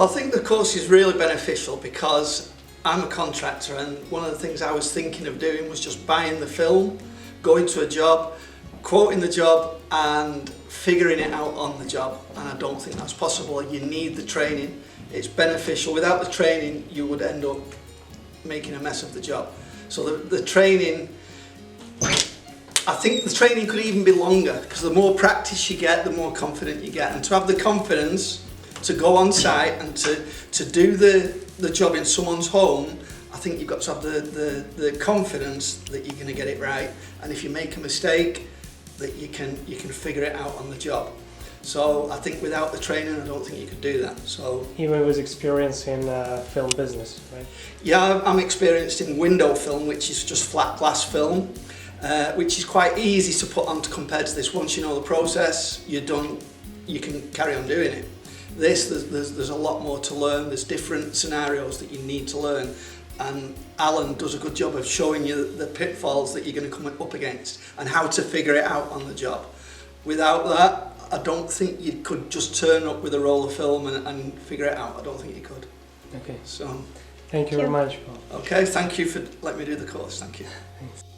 I think the course is really beneficial because I'm a contractor, and one of the things I was thinking of doing was just buying the film, going to a job, quoting the job and figuring it out on the job, and I don't think that's possible. You need the training. It's beneficial. Without the training you would end up making a mess of the job. So the training, I think the training could even be longer, because the more practice you get, the more confident you get, and to have the confidence to go on site and to do the job in someone's home, I think you've got to have the confidence that you're going to get it right, and if you make a mistake, that you can figure it out on the job. So I think without the training, I don't think you could do that. So even with experience in film business, right? Yeah, I'm experienced in window film, which is just flat glass film, which is quite easy to put on compared to this. Once you know the process, you're done, you can carry on doing it. This, there's a lot more to learn. There's different scenarios that you need to learn, and Alan does a good job of showing you the pitfalls that you're going to come up against and how to figure it out on the job. Without that, I don't think you could just turn up with a roll of film and figure it out. I don't think you could. Okay. So, thank you very much, Paul. Okay, thank you for letting me do the course. Thank you. Thanks.